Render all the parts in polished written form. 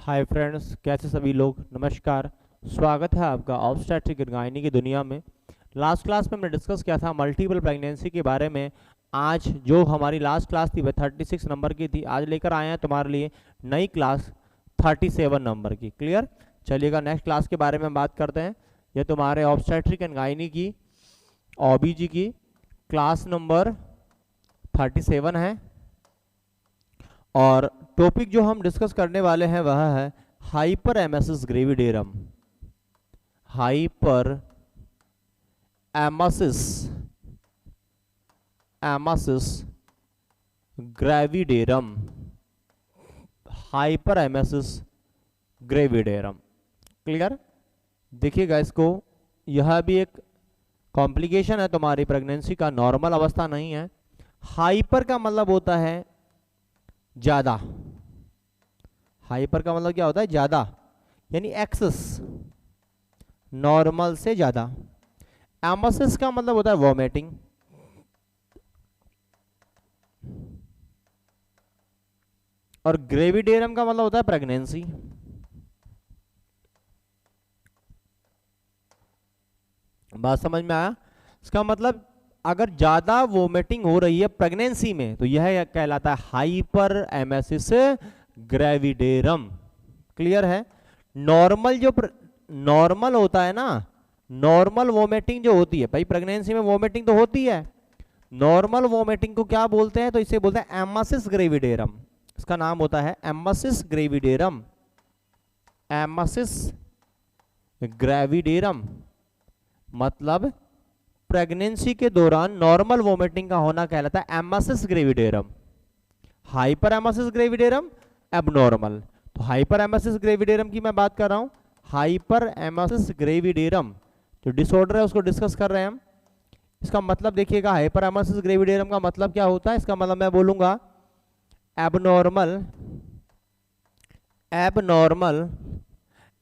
Hi friends, कैसे सभी लोग। नमस्कार, स्वागत है आपका ऑब्स्टेट्रिक एंड गायनी की दुनिया में। लास्ट क्लास में हमने डिस्कस किया था मल्टीपल प्रेगनेंसी के बारे में। आज जो हमारी लास्ट क्लास थी वह 36 नंबर की थी। आज लेकर आए हैं तुम्हारे लिए नई क्लास 37 नंबर की। क्लियर। चलिएगा नेक्स्ट क्लास के बारे में बात करते हैं। यह तुम्हारे ऑब्स्टेट्रिक एंड गायनी की OBG की क्लास नंबर 37 है और टॉपिक जो हम डिस्कस करने वाले हैं वह है hyper emesis gravidarum. Hyper emesis gravidarum. Hyper emesis gravidarum. Clear. देखिएगा इसको, यह भी एक कॉम्प्लिकेशन है तुम्हारी प्रेगनेंसी का, नॉर्मल अवस्था नहीं है। हाइपर का मतलब होता है ज्यादा। हाइपर का मतलब क्या होता है? ज्यादा, यानी एक्सेस, नॉर्मल से ज्यादा। एमेसिस का मतलब होता है वॉमिटिंग। और ग्रेविडेरम का मतलब होता है प्रेगनेंसी। बात समझ में आया? इसका मतलब अगर ज्यादा वोमिटिंग हो रही है प्रेगनेंसी में तो यह कहलाता है हाइपर एमेसिस ग्रेविडेरम। क्लियर है। नॉर्मल होता है ना, नॉर्मल वोमिटिंग जो होती है भाई, प्रेगनेंसी में वोमिटिंग तो होती है। नॉर्मल वोमिटिंग को क्या बोलते हैं? तो इसे बोलते हैं एमेसिस ग्रेविडेरम। इसका नाम होता है एमेसिस ग्रेविडेरम। एमेसिस ग्रेविडेरम मतलब प्रेगनेंसी के दौरान नॉर्मल वोमिटिंग का होना कहलाता है emesis gravidarum. Hyper emesis gravidarum abnormal. तो हाइपर एमेसिस ग्रेविडेरम की मैं बात कर रहा हूं। हाइपर एमेसिस ग्रेविडेरम जो डिसऑर्डर है उसको डिस्कस कर रहे हैं हम। इसका मतलब देखिएगा, हाइपर एमेसिस ग्रेविडेरम का मतलब क्या होता है? इसका मतलब मैं बोलूंगा abnormal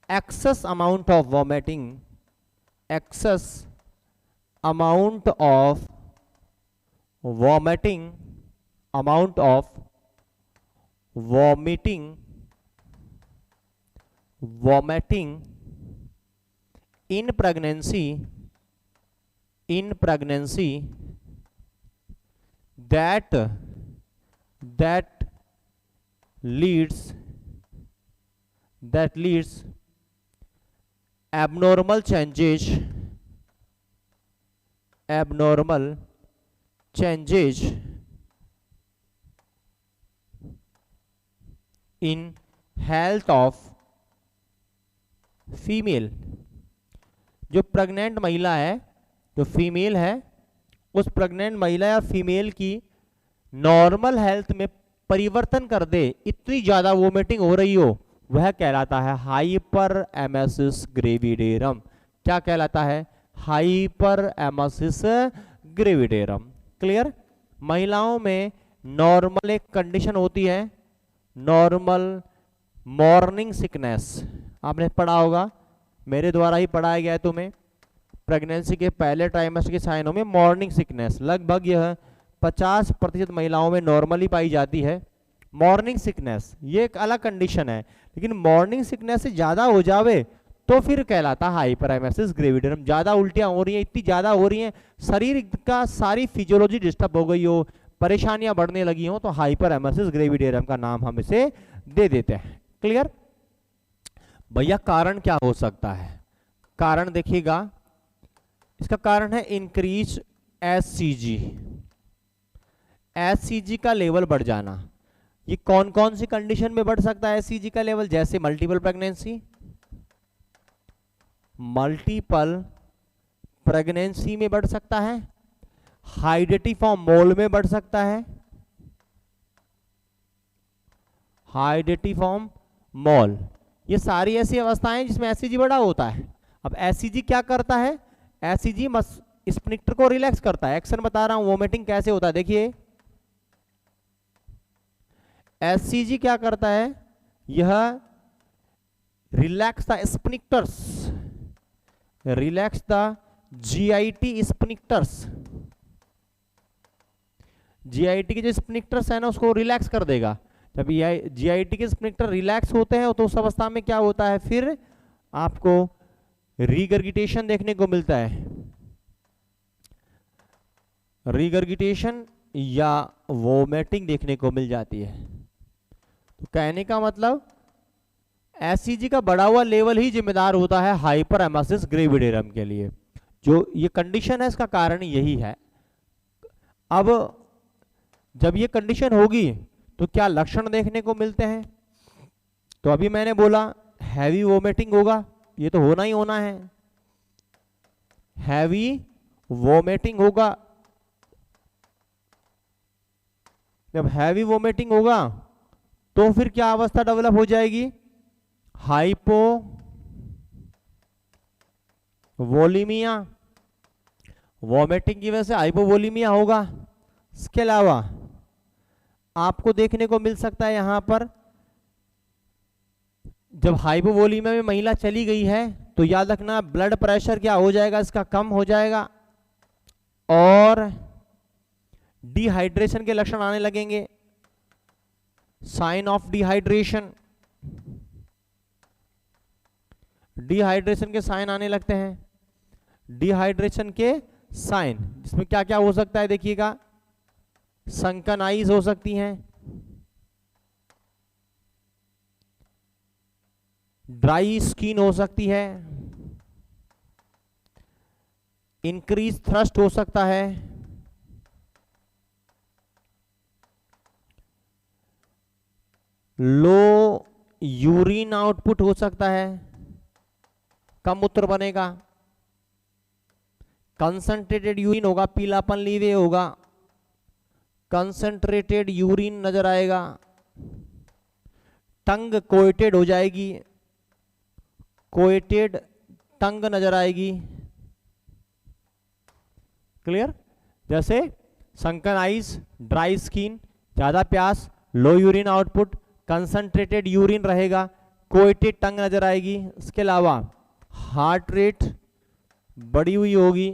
excess amount of vomiting. Excess amount of vomiting in pregnancy that leads abnormal changes in health of female. जो प्रेग्नेंट महिला है, जो फीमेल है, उस प्रेग्नेंट महिला या फीमेल की नॉर्मल हेल्थ में परिवर्तन कर दे, इतनी ज्यादा वोमिटिंग हो रही हो, वह कहलाता है हाइपर एमेसिस ग्रेविडेरम। क्या कहलाता है? Hyper emesis gravidarum. क्लियर। महिलाओं में नॉर्मल एक कंडीशन होती है, नॉर्मल मॉर्निंग सिकनेस। आपने पढ़ा होगा, मेरे द्वारा ही पढ़ाया गया है तुम्हें। प्रेगनेंसी के पहले ट्राइमेस्टर के साइनों में मॉर्निंग सिकनेस लगभग यह 50% महिलाओं में नॉर्मली पाई जाती है। मॉर्निंग सिकनेस ये एक अलग कंडीशन है, लेकिन मॉर्निंग सिकनेस से ज्यादा हो जावे तो फिर कहलाता है हाइपर एमेसिस ग्रेविडेरम। ज्यादा उल्टियां हो रही हैं, इतनी ज्यादा हो रही हैं, शरीर का सारी फिजियोलॉजी डिस्टर्ब हो गई हो, परेशानियां बढ़ने लगी हो, तो हाइपर एमेसिस ग्रेविडेरम का नाम हम इसे दे देते हैं। क्लियर। भैया कारण क्या हो सकता है? कारण देखिएगा, इसका कारण है इंक्रीज एससीजी। एससीजी का लेवल बढ़ जाना। ये कौन कौन सी कंडीशन में बढ़ सकता है एससीजी का लेवल? जैसे मल्टीपल प्रेगनेंसी में बढ़ सकता है, हाइडेटिफॉर्म मोल में बढ़ सकता है, हाइडेटिफॉर्म मोल। ये सारी ऐसी अवस्थाएं जिसमें एससीजी बड़ा होता है। अब एससीजी क्या करता है? एससीजी स्फिंक्टर को रिलैक्स करता है। एक्शन बता रहा हूं, वोमिटिंग कैसे होता है। देखिए एससीजी क्या करता है? यह relax the sphincters, relax the GIT sphincters. GIT के जो स्फिंक्टर्स है ना उसको रिलैक्स कर देगा। जब GIT के स्फिंक्टर रिलैक्स होते हैं तो उस अवस्था में क्या होता है, फिर आपको रीगर्गिटेशन देखने को मिलता है, रीगर्गिटेशन या वोमिटिंग देखने को मिल जाती है। तो कहने का मतलब एससीजी का बढ़ा हुआ लेवल ही जिम्मेदार होता है हाइपर एमेसिस ग्रेविडेरम के लिए। जो ये कंडीशन है इसका कारण यही है। अब जब ये कंडीशन होगी तो क्या लक्षण देखने को मिलते हैं, तो अभी मैंने बोला हैवी वोमिटिंग होगा, ये तो होना ही होना है, हैवी वोमिटिंग होगा। जब हैवी वोमिटिंग होगा तो फिर क्या अवस्था डेवलप हो जाएगी, हाइपो वोलीमिया, वोमिटिंग की वजह से हाइपोवोलीमिया होगा। इसके अलावा आपको देखने को मिल सकता है यहां पर जब हाइपोवोलीमिया में महिला चली गई है तो याद रखना ब्लड प्रेशर क्या हो जाएगा, इसका कम हो जाएगा और डिहाइड्रेशन के लक्षण आने लगेंगे, साइन ऑफ डिहाइड्रेशन, डिहाइड्रेशन के साइन आने लगते हैं। डिहाइड्रेशन के साइन जिसमें क्या क्या हो सकता है देखिएगा, संकन आईज हो सकती हैं, ड्राई स्किन हो सकती है, इंक्रीज थ्रस्ट हो सकता है, लो यूरिन आउटपुट हो सकता है, कम मूत्र बनेगा, कंसंट्रेटेड यूरिन होगा, पीलापन लीवे होगा, कंसंट्रेटेड यूरिन नजर आएगा, टंग कोएटेड हो जाएगी, कोएटेड टंग नजर आएगी। क्लियर, जैसे संकन आइज, ड्राई स्किन, ज्यादा प्यास, लो यूरिन आउटपुट, कंसंट्रेटेड यूरिन रहेगा, कोएटेड टंग नजर आएगी। इसके अलावा हार्ट रेट बढ़ी हुई होगी।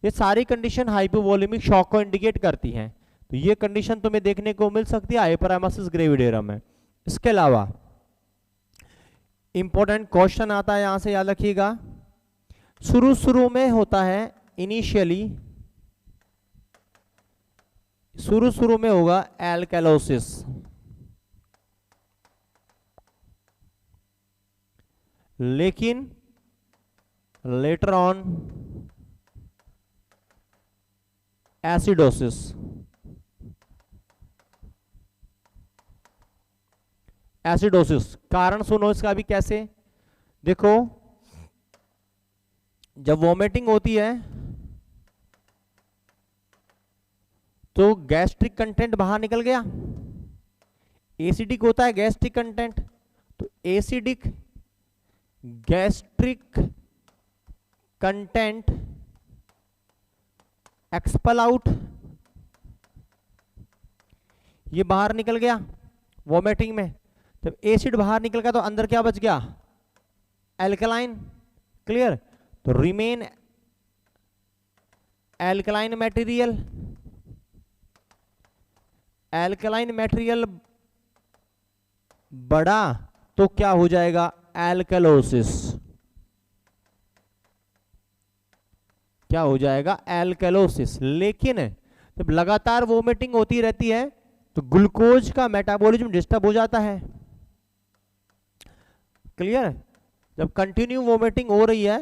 ये सारी कंडीशन हाइपोवोलेमिक शॉक को इंडिकेट करती हैं। तो ये कंडीशन तुम्हें देखने को मिल सकती है हाइपरेमेसिस ग्रेविडेरम में। इसके अलावा इंपॉर्टेंट क्वेश्चन आता है, यहां से याद रखिएगा, शुरू में होता है इनिशियली, शुरू में होगा एल्कलोसिस, लेकिन लेटर ऑन एसिडोसिस। एसिडोसिस कारण सुनो इसका भी कैसे, देखो जब वोमिटिंग होती है तो गैस्ट्रिक कंटेंट बाहर निकल गया, एसिडिक होता है गैस्ट्रिक कंटेंट, तो acidic gastric content expel out, ये बाहर निकल गया वोमिटिंग में। जब एसिड बाहर निकल गया तो अंदर क्या बच गया, एल्कलाइन। क्लियर, तो remain alkaline material, alkaline material बढ़ा तो क्या हो जाएगा, एल्कलोसिस, क्या हो जाएगा, एल्कलोसिस। लेकिन जब लगातार वोमिटिंग होती रहती है तो ग्लूकोज का मेटाबॉलिज्म डिस्टर्ब हो जाता है। क्लियर, जब कंटिन्यू वोमिटिंग हो रही है,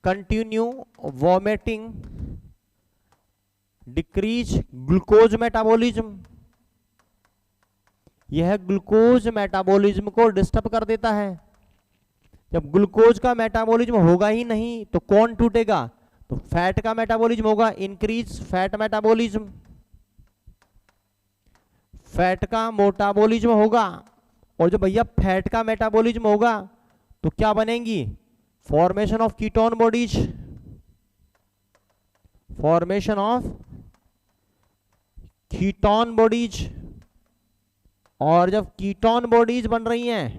continue vomiting decrease glucose metabolism, यह ग्लूकोज मेटाबॉलिज्म को डिस्टर्ब कर देता है। जब ग्लूकोज का मेटाबॉलिज्म होगा ही नहीं तो कौन टूटेगा, तो फैट का मेटाबॉलिज्म होगा, इंक्रीज फैट मेटाबॉलिज्म, फैट का मेटाबॉलिज्म होगा। और जब भैया फैट का मेटाबॉलिज्म होगा तो क्या बनेंगी, formation of ketone bodies, formation of ketone bodies. और जब कीटोन बॉडीज बन रही हैं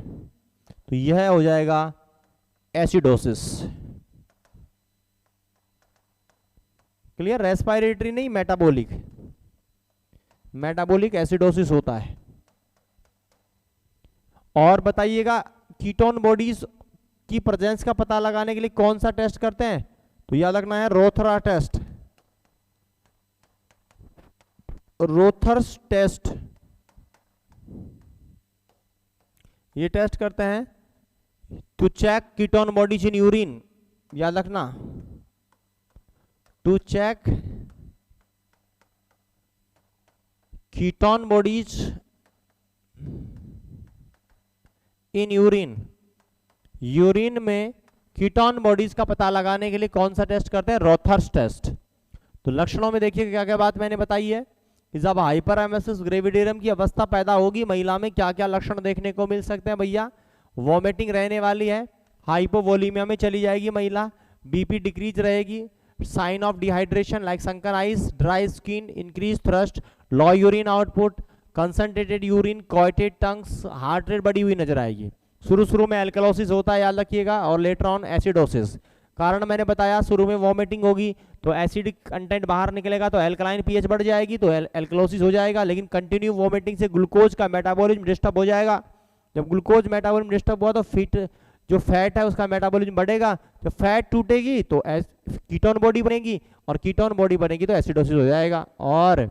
तो यह हो जाएगा एसिडोसिस। क्लियर, रेस्पिरेटरी नहीं, मेटाबॉलिक, मेटाबॉलिक एसिडोसिस होता है। और बताइएगा कीटोन बॉडीज की प्रेजेंस का पता लगाने के लिए कौन सा टेस्ट करते हैं, तो याद रखना है रोथरा टेस्ट, रोथर्स टेस्ट, ये टेस्ट करते हैं to check ketone bodies in urine, याद रखना, to check ketone bodies in urine, urine में कीटोन बॉडीज का पता लगाने के लिए कौन सा टेस्ट करते हैं, रोथर्स टेस्ट। तो लक्षणों में देखिए क्या क्या बात मैंने बताई है कि जब हाइपरएमेसिस ग्रेविडेरियम की अवस्था पैदा होगी महिला में क्या क्या लक्षण देखने को मिल सकते हैं भैया, वॉमिटिंग रहने वाली है, हाइपोवोलीमिया में चली जाएगी महिला, बीपी डिक्रीज रहेगी, sign of dehydration like sunken eyes, dry skin, increase thirst, low urine output, concentrated urine, coated tongues, heart rate बढ़ी हुई नजर आएगी। शुरू में एल्कलोसिस होता है याद रखिएगा, और लेटर ऑन एसिडोसिस। कारण मैंने बताया शुरू में वॉमिटिंग होगी तो एसिडिक कंटेंट बाहर निकलेगा तो एल्कलाइन पीएच बढ़ जाएगी तो एल्कलोसिस हो जाएगा, लेकिन कंटिन्यू वॉमिटिंग से ग्लूकोज का मेटाबॉलिज्म डिस्टर्ब हो जाएगा। जब ग्लूकोज मेटाबॉलिज्म डिस्टर्ब हुआ तो फिट जो फैट है उसका मेटाबॉलिज्म बढ़ेगा, जब फैट टूटेगी तो कीटोन बॉडी बनेगी, और कीटोन बॉडी बनेगी तो एसिडोसिस हो जाएगा। और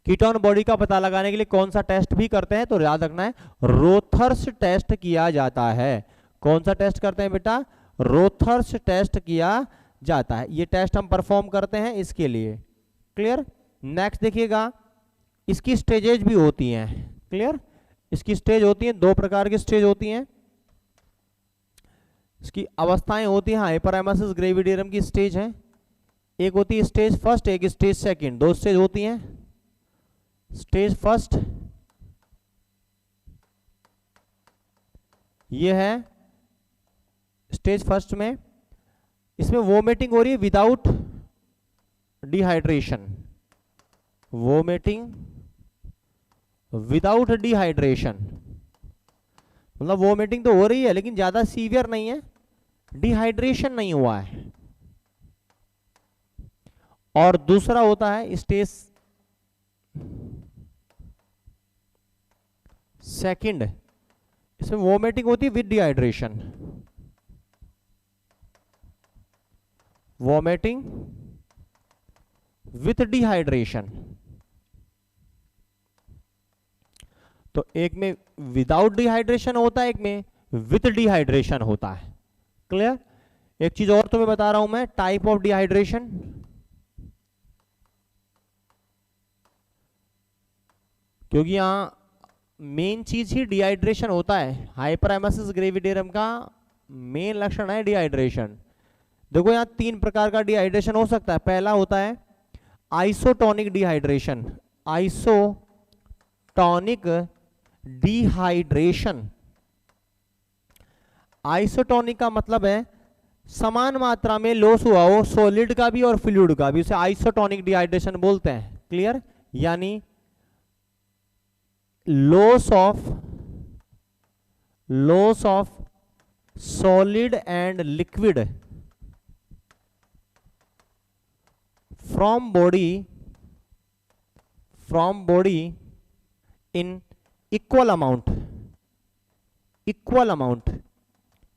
कीटोन बॉडी का पता लगाने के लिए कौन सा टेस्ट भी करते हैं, तो याद रखना है रोथर्स टेस्ट किया जाता है। कौन सा टेस्ट करते हैं बेटा, रोथर्स टेस्ट किया जाता है। ये टेस्ट हम परफॉर्म करते हैं इसके लिए, क्लियर। नेक्स्ट देखिएगा, इसकी स्टेजेज भी होती हैं, क्लियर। इसकी स्टेज होती हैं, दो प्रकार की स्टेज होती हैं, इसकी अवस्थाएं होती हैं। हाइपरएमेसिस ग्रेविडेरियम की स्टेज है, एक होती है स्टेज फर्स्ट, एक स्टेज सेकंड, दो स्टेज होती हैं। स्टेज फर्स्ट ये है, स्टेज फर्स्ट में इसमें वोमिटिंग हो रही है without dehydration, vomiting without dehydration, मतलब वोमिटिंग तो हो रही है लेकिन ज्यादा सीवियर नहीं है, डिहाइड्रेशन नहीं हुआ है। और दूसरा होता है स्टेज सेकंड, इसमें वोमिटिंग होती है with dehydration, vomiting with dehydration. तो एक में विदाउट डिहाइड्रेशन होता है, एक में विथ डिहाइड्रेशन होता है, क्लियर। एक चीज और तुम्हें बता रहा हूं मैं, टाइप ऑफ डिहाइड्रेशन। क्योंकि यहां मेन चीज ही डिहाइड्रेशन होता है, हाइपरएमेसिस ग्रेविडेरियम का मेन लक्षण है डिहाइड्रेशन। देखो यहां तीन प्रकार का डिहाइड्रेशन हो सकता है। पहला होता है isotonic dehydration, isotonic dehydration. Isotonic का मतलब है समान मात्रा में लॉस हुआ हो सॉलिड का भी और फ्लूइड का भी, उसे आइसोटोनिक डिहाइड्रेशन बोलते हैं, क्लियर। यानी loss of solid and liquid from body in equal amount,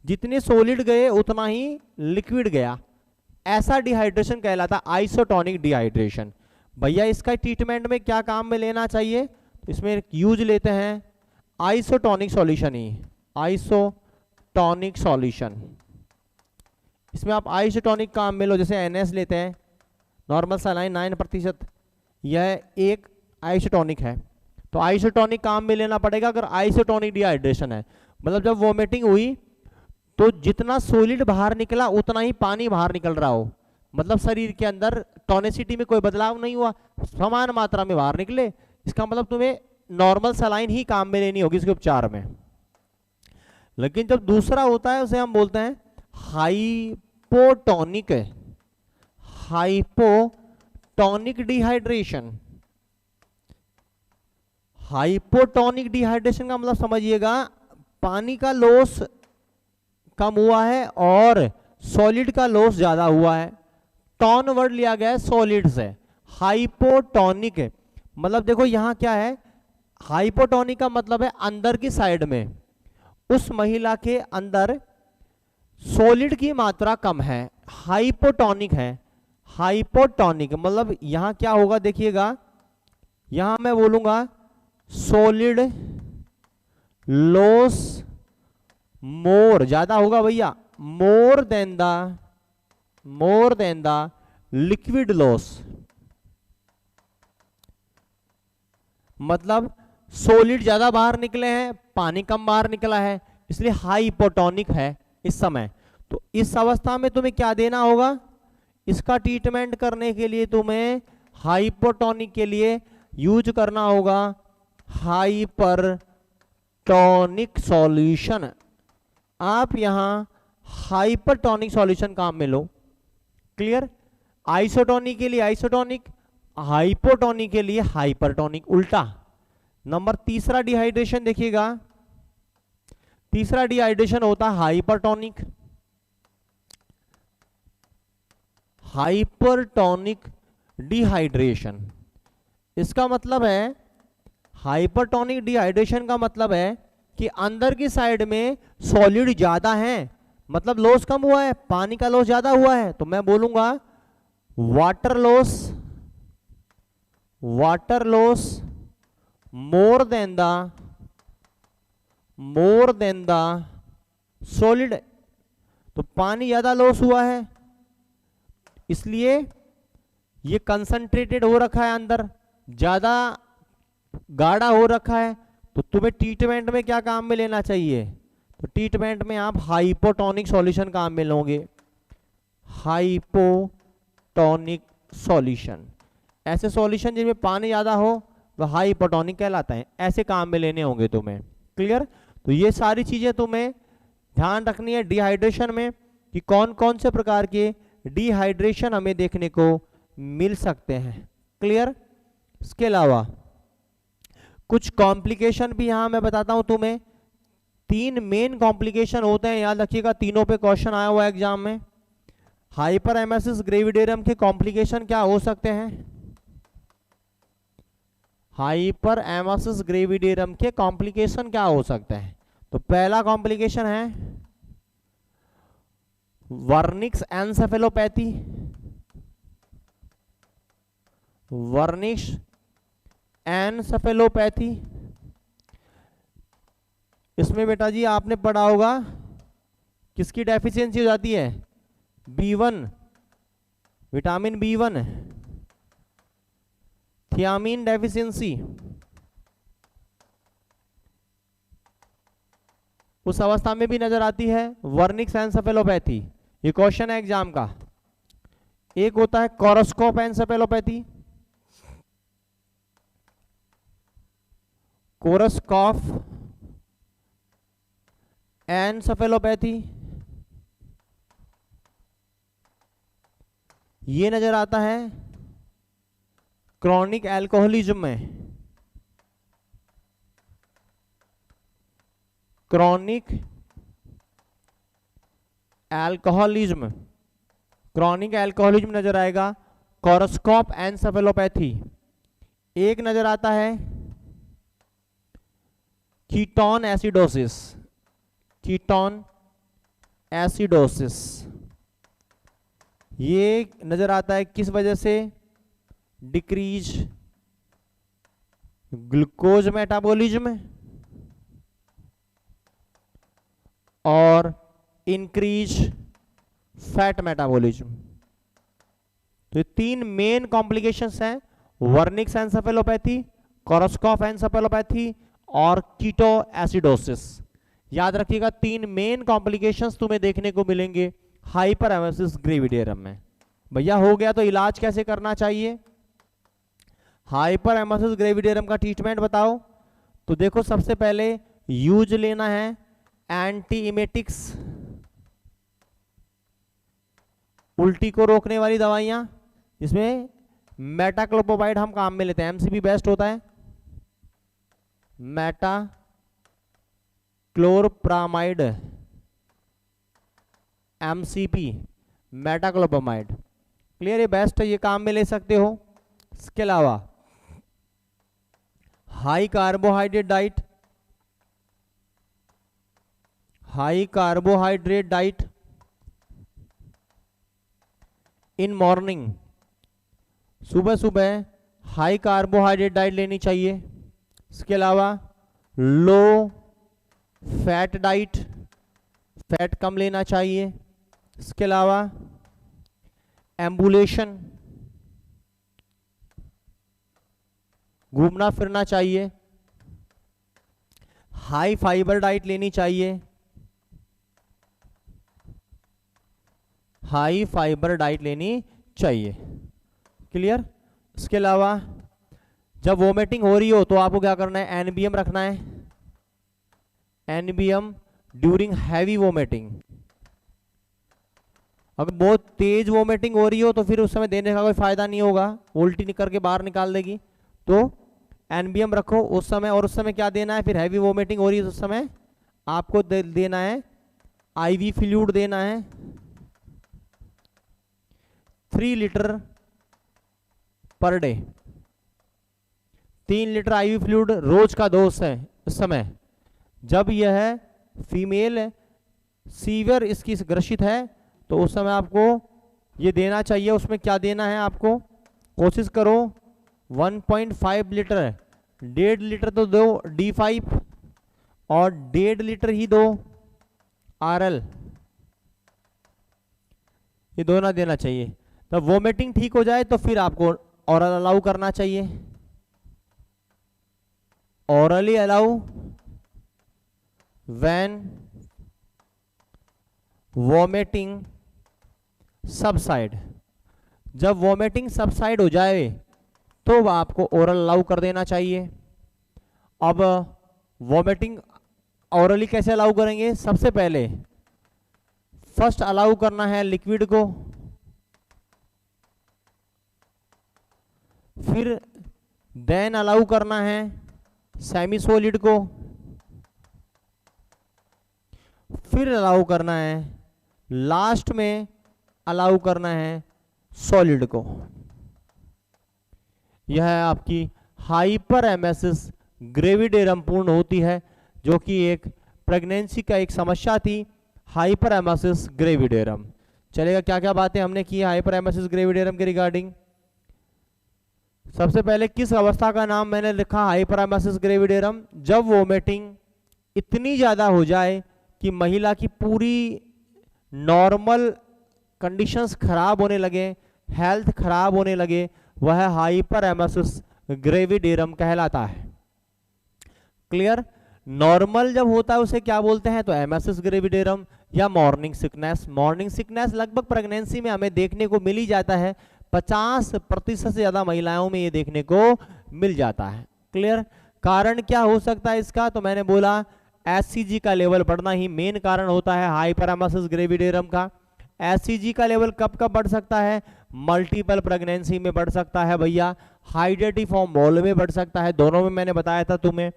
जितने सॉलिड गए उतना ही लिक्विड गया, ऐसा डिहाइड्रेशन कहलाता आइसोटोनिक डिहाइड्रेशन। भैया इसका ट्रीटमेंट में क्या काम में लेना चाहिए, इसमें यूज लेते हैं आइसोटोनिक सॉल्यूशन ही, आइसोटोनिक सॉल्यूशन। इसमें आप आइसोटोनिक काम में लो, जैसे NS लेते हैं, नॉर्मल सलाइन 9%, यह एक आइसोटोनिक है, तो आइसोटोनिक काम में लेना पड़ेगा अगर आइसोटोनिक डिहाइड्रेशन है। मतलब जब वोमिटिंग हुई तो जितना सॉलिड बाहर निकला उतना ही पानी बाहर निकल रहा हो, मतलब शरीर के अंदर टोनिसिटी में कोई बदलाव नहीं हुआ, समान मात्रा में बाहर निकले, इसका मतलब तुम्हें नॉर्मल सलाइन ही काम में लेनी होगी इसके उपचार में। लेकिन जब दूसरा होता है उसे हम बोलते हैं hypotonic, hypotonic dehydration. Hypotonic dehydration का मतलब समझिएगा पानी का लॉस कम हुआ है और सॉलिड का लॉस ज्यादा हुआ है। टॉन वर्ड लिया गया है सॉलिड से, हाइपोटोनिक मतलब देखो यहां क्या है, हाइपोटोनिक का मतलब है अंदर की साइड में, उस महिला के अंदर सॉलिड की मात्रा कम है, हाइपोटोनिक है। हाइपोटोनिक मतलब यहां क्या होगा देखिएगा, यहां मैं बोलूंगा सॉलिड लॉस मोर, ज्यादा होगा भैया, more than the liquid loss. मतलब सॉलिड ज्यादा बाहर निकले हैं, पानी कम बाहर निकला है, इसलिए हाइपोटोनिक है इस समय। तो इस अवस्था में तुम्हें क्या देना होगा, इसका ट्रीटमेंट करने के लिए तुम्हें हाइपोटोनिक के लिए यूज करना होगा हाइपरटोनिक सॉल्यूशन। आप यहां हाइपरटोनिक सॉल्यूशन काम में लो। क्लियर? आइसोटोनिक के लिए आइसोटोनिक, हाइपोटोनिक के लिए हाइपरटोनिक, उल्टा। नंबर तीसरा डिहाइड्रेशन देखिएगा, तीसरा डिहाइड्रेशन होता है हाइपरटोनिक। हाइपरटोनिक डिहाइड्रेशन, इसका मतलब है, हाइपरटोनिक डिहाइड्रेशन का मतलब है कि अंदर की साइड में सॉलिड ज्यादा है, मतलब लॉस कम हुआ है, पानी का लॉस ज्यादा हुआ है, तो मैं बोलूंगा water loss more than the solid. तो पानी ज्यादा लॉस हुआ है, इसलिए ये कंसंट्रेटेड हो रखा है, अंदर ज्यादा गाढ़ा हो रखा है। तो तुम्हें ट्रीटमेंट में क्या काम में लेना चाहिए, तो ट्रीटमेंट में आप हाइपोटोनिक सॉल्यूशन काम में लोगे, हाइपोटोनिक सॉल्यूशन। ऐसे सॉल्यूशन जिनमें पानी ज्यादा हो वह हाइपोटोनिक कहलाता है, ऐसे काम में लेने होंगे तुम्हें। क्लियर? तो ये सारी चीजें तुम्हें ध्यान रखनी है डिहाइड्रेशन में, कि कौन कौन से प्रकार के डिहाइड्रेशन हमें देखने को मिल सकते हैं। क्लियर? इसके अलावा कुछ कॉम्प्लिकेशन भी यहां मैं बताता हूं तुम्हें। 3 मेन कॉम्प्लिकेशन होते हैं, याद रखिएगा, तीनों पे क्वेश्चन आया हुआ है एग्जाम में। हाइपर एमेसिस ग्रेविडेरियम के कॉम्प्लिकेशन क्या हो सकते हैं, हाइपर एमेसिस ग्रेविडेरियम के कॉम्प्लिकेशन क्या हो सकते हैं। तो पहला कॉम्प्लिकेशन है वर्निक्स एन्सेफेलोपैथी। वर्निक्स एन्सेफेलोपैथी, इसमें बेटा जी आपने पढ़ा होगा किसकी डेफिशिएंसी हो जाती है, B1, vitamin B1, thiamine deficiency. उस अवस्था में भी नजर आती है वर्निक्स एन्सेफेलोपैथी। ये क्वेश्चन है एग्जाम का। एक होता है कोरोस्कोप एन्सेफेलोपैथी, कोरोस्कोप एन्सेफेलोपैथी, ये नजर आता है क्रॉनिक एल्कोहलिज्म में। क्रॉनिक एल्कोहलिज्म, क्रॉनिक एल्कोहलिज्म नजर आएगा कोरोस्कोप एन्सेफेलोपैथी। एक नजर आता है कीटोन एसिडोसिस, कीटोन एसिडोसिस, ये नजर आता है किस वजह से, डिक्रीज ग्लूकोज मेटाबॉलिज्म और इंक्रीज फैट मेटाबॉलिज्म। तो ये 3 मेन कॉम्प्लिकेशंस हैं, वर्निक्स एन्सेफेलोपैथी, कोरोस्कोप एन्सेफेलोपैथी और कीटो एसिडोसिस। याद रखिएगा 3 मेन कॉम्प्लिकेशंस तुम्हें देखने को मिलेंगे हाइपर एमेसिस ग्रेविडेरियम में। भैया हो गया, तो इलाज कैसे करना चाहिए, हाइपर एमेसिस ग्रेविडेरियम का ट्रीटमेंट बताओ। तो देखो सबसे पहले यूज लेना है एंटी इमेटिक्स, उल्टी को रोकने वाली दवाइयां, जिसमें मेटाक्लोप्रोपाइड हम काम में लेते हैं, एमसीपी बेस्ट होता है, मेटाक्लोप्रामाइड, एमसीपी, मेटाक्लोप्रामाइड। क्लियर? ये बेस्ट है, ये काम में ले सकते हो। इसके अलावा high carbohydrate diet, high carbohydrate diet in morning, सुबह सुबह हाई कार्बोहाइड्रेट डाइट लेनी चाहिए। इसके अलावा लो फैट डाइट, फैट कम लेना चाहिए। इसके अलावा एम्बुलेशन, घूमना फिरना चाहिए। हाई फाइबर डाइट लेनी चाहिए, हाई फाइबर डाइट लेनी चाहिए। क्लियर? इसके अलावा जब वोमिटिंग हो रही हो तो आपको क्या करना है, एनबीएम रखना है, एनबीएम ड्यूरिंग हैवी वोमिटिंग। अगर बहुत तेज वोमिटिंग हो रही हो तो फिर उस समय देने का कोई फायदा नहीं होगा, उल्टी करके बाहर निकाल देगी। तो एनबीएम रखो उस समय। और उस समय क्या देना है, फिर हैवी वोमिटिंग हो रही है उस समय आपको देना है आईवी फ्लूइड देना है 3 litre per day. 3 litre IV fluid रोज का डोज है इस समय। जब यह फीमेल सीवियर इसकी ग्रसित है तो उस समय आपको ये देना चाहिए। उसमें क्या देना है आपको, कोशिश करो 1.5 लीटर, 1.5 लीटर तो दो D5 और 1.5 लीटर ही दो RL, ये दोनों देना चाहिए। तब वोमिटिंग ठीक हो जाए तो फिर आपको ओरल अलाउ करना चाहिए। Orally allow when vomiting subside, जब वोमिटिंग सबसाइड हो जाए तो आपको ओरल अलाउ कर देना चाहिए। अब वोमिटिंग ओरली कैसे अलाउ करेंगे, सबसे पहले फर्स्ट अलाउ करना है लिक्विड को, फिर देन अलाउ करना है सेमी सॉलिड को, फिर अलाउ करना है, लास्ट में अलाउ करना है सॉलिड को। यह आपकी हाइपर एमेसिस ग्रेविडेरम पूर्ण होती है, जो कि एक प्रेगनेंसी का एक समस्या थी, हाइपर एमेसिस ग्रेविडेरम। चलेगा, क्या क्या बातें हमने की हाइपर एमेसिस ग्रेविडेरम के रिगार्डिंग। सबसे पहले किस अवस्था का नाम मैंने लिखा, हाइपर एमेसिस ग्रेविडेरम, जब वोमिटिंग इतनी ज्यादा हो जाए कि महिला की पूरी नॉर्मल कंडीशंस खराब होने लगे, हेल्थ खराब होने लगे, वह हाइपर एमेसिस ग्रेविडेरम कहलाता है। क्लियर? नॉर्मल जब होता है उसे क्या बोलते हैं, तो एमेसिस ग्रेविडेरम या मॉर्निंग सिकनेस। मॉर्निंग सिकनेस लगभग प्रेगनेंसी में हमें देखने को मिल ही जाता है, 50% से ज्यादा महिलाओं में ये देखने को मिल जाता है। क्लियर? कारण क्या हो सकता है इसका, तो मैंने बोला एचसीजी का लेवल बढ़ना ही मेन कारण होता है हाइपर एमेसिस ग्रेविडेरम का। एचसीजी का लेवल कब कब बढ़ सकता है, मल्टीपल प्रेगनेंसी में बढ़ सकता है भैया, हाइड्रेटिफॉर्म बॉल में बढ़ सकता है, दोनों में मैंने बताया था तुम्हें।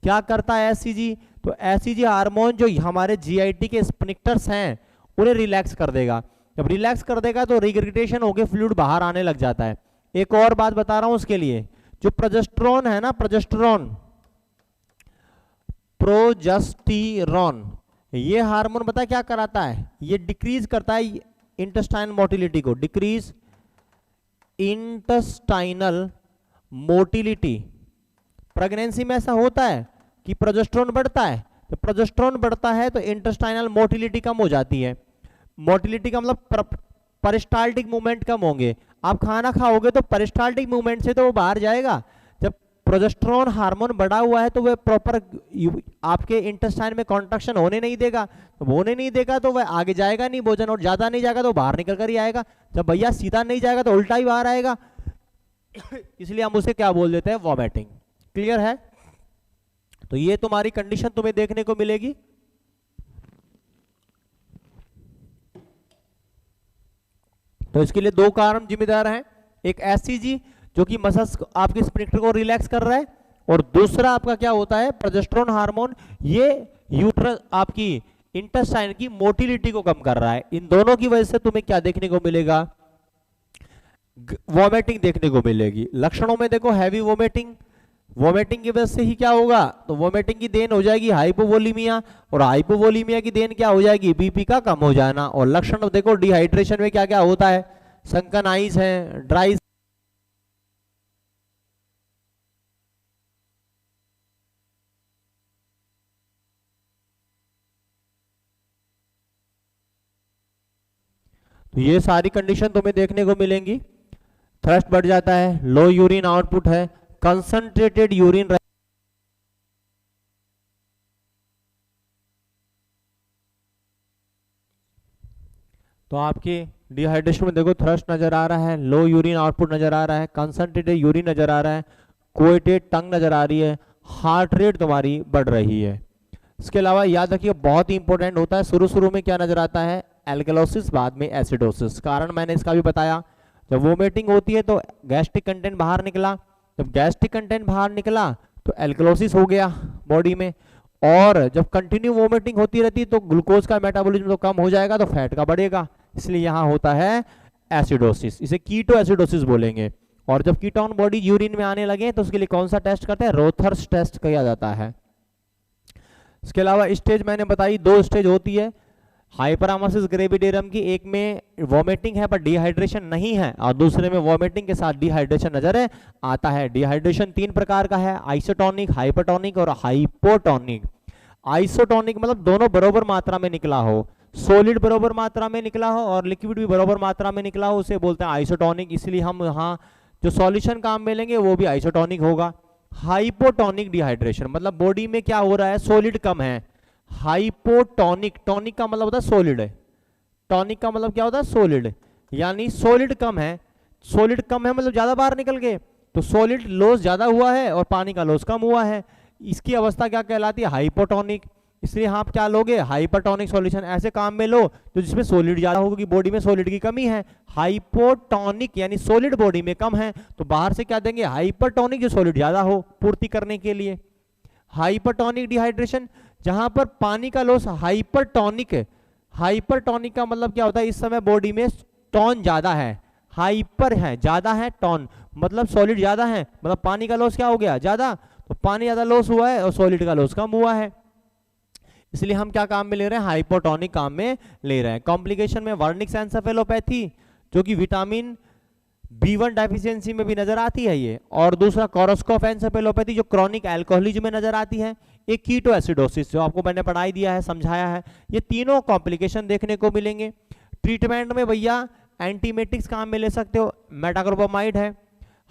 क्या करता है एचसीजी, तो एचसीजी हार्मोन जो हमारे जीआईटी के स्फिंक्टर्स हैं उन्हें रिलैक्स कर देगा। जब रिलैक्स कर देगा तो रिग्रेगेशन होकर फ्लूइड बाहर आने लग जाता है। एक और बात बता रहा हूं उसके लिए, जो प्रोजेस्टेरोन है ना, प्रोजेस्टेरोन, ये हार्मोन पता क्या कराता है, ये डिक्रीज करता है इंटेस्टाइनल मोटिलिटी को, डिक्रीज इंटेस्टाइनल मोटिलिटी। प्रेगनेंसी में ऐसा होता है कि प्रोजेस्टेरोन बढ़ता है, तो प्रोजेस्टेरोन बढ़ता है तो इंटेस्टाइनल मोटिलिटी कम हो जाती है। मोटिलिटी का मतलब पेरिस्टाल्टिक मूवमेंट कम होंगे। आप खाना खाओगे तो पेरिस्टाल्टिक मूवमेंट से तो वो बाहर जाएगा। जब प्रोजेस्टेरोन हार्मोन बढ़ा हुआ है तो वह प्रॉपर आपके इंटेस्टाइन में कॉन्ट्रैक्शन होने नहीं देगा, तो होने नहीं देगा तो वह आगे जाएगा नहीं भोजन, और ज्यादा नहीं जाएगा तो बाहर निकल कर ही आएगा। जब भैया सीधा नहीं जाएगा तो उल्टा ही बाहर आएगा। इसलिए हम उसे क्या बोल देते हैं, वॉमिटिंग। क्लियर है? तो ये तुम्हारी कंडीशन तुम्हें देखने को मिलेगी। तो इसके लिए 2 कारण जिम्मेदार हैं, एक एचसीजी जो कि मसल्स आपके स्फिंक्टर को रिलैक्स कर रहा है, और दूसरा आपका क्या होता है, प्रोजेस्टेरोन हार्मोन, ये यूट्रस आपकी इंटेस्टाइन की मोटिलिटी को कम कर रहा है। इन दोनों की वजह से तुम्हें क्या देखने को मिलेगा, वोमिटिंग देखने को मिलेगी। लक्षणों में देखो हैवी वोमिटिंग, वोमिटिंग की वजह से ही क्या होगा, तो वोमिटिंग की देन हो जाएगी हाइपोवोलीमिया, और हाइपोवोलीमिया की देन क्या हो जाएगी, बीपी का कम हो जाना। और लक्षण देखो डिहाइड्रेशन में क्या क्या होता है, सनकन आइज है, ड्राई, तो ये सारी कंडीशन तुम्हें देखने को मिलेंगी। थ्रस्ट बढ़ जाता है, लो यूरिन आउटपुट है, कंसंट्रेटेड यूरिन, तो आपके डिहाइड्रेशन में देखो थ्रस्ट नजर आ रहा है, लो यूरिन आउटपुट नजर आ रहा है, कंसंट्रेटेड यूरिन नजर आ रहा है, कोएटेड टंग नजर आ रही है, हार्ट रेट तुम्हारी बढ़ रही है। इसके अलावा याद रखिए बहुत ही इंपॉर्टेंट होता है, शुरू शुरू में क्या नजर आता है, एल्कलोसिस, बाद में एसिडोसिस। कारण मैंने इसका भी बताया, जब वोमिटिंग होती है तो गैस्ट्रिक कंटेंट बाहर निकला, जब गैस्ट्रिक कंटेंट बाहर निकला तो एल्कलोसिस हो गया बॉडी में, और जब कंटिन्यू वोमिटिंग होती रहती है तो ग्लूकोज का मेटाबॉलिज्म तो कम हो जाएगा तो फैट का बढ़ेगा, इसलिए यहां होता है एसिडोसिस, इसे कीटो एसिडोसिस बोलेंगे। और जब कीटोन बॉडी यूरिन में आने लगे तो उसके लिए कौन सा टेस्ट करते हैं, रोथर्स टेस्ट किया जाता है। इसके अलावा स्टेज मैंने बताई, दो स्टेज होती है हाइपरामासिस ग्रेविडेरम की, एक में वोमिटिंग है पर डिहाइड्रेशन नहीं है, और दूसरे में वोमिटिंग के साथ डिहाइड्रेशन नजर आता है। डिहाइड्रेशन तीन प्रकार का है, आइसोटोनिक, हाइपरटोनिक और हाइपोटोनिक। आइसोटोनिक मतलब दोनों बराबर मात्रा में निकला हो, सॉलिड बराबर मात्रा में निकला हो और लिक्विड भी बराबर मात्रा में निकला हो, उसे बोलते हैं आइसोटोनिक, इसलिए हम यहाँ जो सॉल्यूशन काम में लेंगे वो भी आइसोटोनिक होगा। हाइपोटोनिक डिहाइड्रेशन मतलब बॉडी में क्या हो रहा है, सॉलिड कम है। हाइपोटोनिक, टॉनिक का मतलब होता है सॉलिड है, टॉनिक का मतलब क्या होता है, सॉलिड, यानी सॉलिड कम है। सॉलिड कम है मतलब ज्यादा बाहर निकल गए, तो सॉलिड लॉस ज्यादा हुआ है और पानी का लॉस कम हुआ है, इसकी अवस्था क्या कहलाती है, हाइपोटोनिक। इसलिए आप क्या लोगे, हाइपरटोनिक सॉल्यूशन ऐसे काम में लो तो जिसमें सॉलिड ज्यादा होगा, कि बॉडी में सॉलिड की कमी है। हाइपोटोनिक यानी सॉलिड बॉडी में कम है, तो बाहर से क्या देंगे, हाइपरटोनिक जो सॉलिड ज्यादा हो पूर्ति करने के लिए। हाइपरटोनिक डिहाइड्रेशन जहां पर पानी का लॉस हाइपरटोनिक है, हाइपरटोनिक का मतलब क्या होता है, इस समय बॉडी में टोन ज्यादा है, हाइपर है ज्यादा है, टोन मतलब सॉलिड ज्यादा है, मतलब पानी का लॉस क्या हो गया, ज्यादा, तो पानी ज्यादा लॉस हुआ है और सॉलिड का लॉस कम हुआ है, इसलिए हम क्या काम में ले रहे हैं, हाइपोटोनिक काम में ले रहे हैं। कॉम्प्लिकेशन में वर्निक्स एन्सेफेलोपैथी जो कि विटामिन B1 डेफिशिएंसी में भी नजर आती है ये, और दूसरा कोरोस्कोप एन्सेफेलोपैथी जो क्रॉनिक अल्कोहलिज्म में नजर आती है, एक कीटो एसिडोसिस जो आपको मैंने पढ़ाई दिया है, समझाया है। ये तीनों कॉम्प्लिकेशन देखने को मिलेंगे। ट्रीटमेंट में भैया एंटीमेटिक्स काम में ले सकते हो, मेटाक्रोपोमाइड है,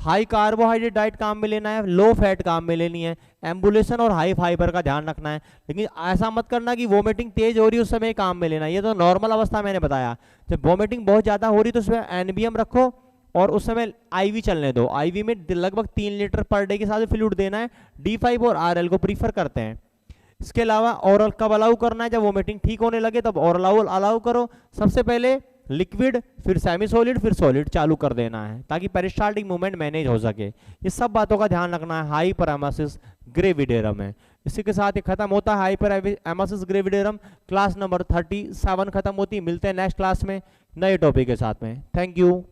हाई कार्बोहाइड्रेट डाइट काम में लेना है, लो फैट काम में लेनी है, एम्बुलेशन और हाई फाइबर का ध्यान रखना है। लेकिन ऐसा मत करना कि वोमिटिंग तेज हो रही है उस समय काम में लेना, ये तो नॉर्मल अवस्था मैंने बताया। जब वोमिटिंग बहुत ज्यादा हो रही तो उसमें एनबीएम रखो और उस समय आईवी चलने दो, आईवी में लगभग 3 लीटर पर डे के साथ फ्लूइड देना है, D5 और RL को प्रीफर करते हैं। इसके अलावा ओरल कब अलाउ करना है, जब वोमिटिंग ठीक होने लगे तब ओरल अलाउ करो। सबसे पहले लिक्विड, फिर सेमी सॉलिड, फिर सॉलिड चालू कर देना है ताकि पेरिस्टाल्टिक मूवमेंट मैनेज हो सके। ये सब बातों का ध्यान रखना है। हाइपरएमेसिस ग्रेविडेरम है। इसी के साथ ये खत्म होता है हाइपरएमेसिस ग्रेविडेरम। क्लास नंबर 37 खत्म होती है। मिलते हैं नेक्स्ट क्लास में नए टॉपिक के साथ में। Thank you.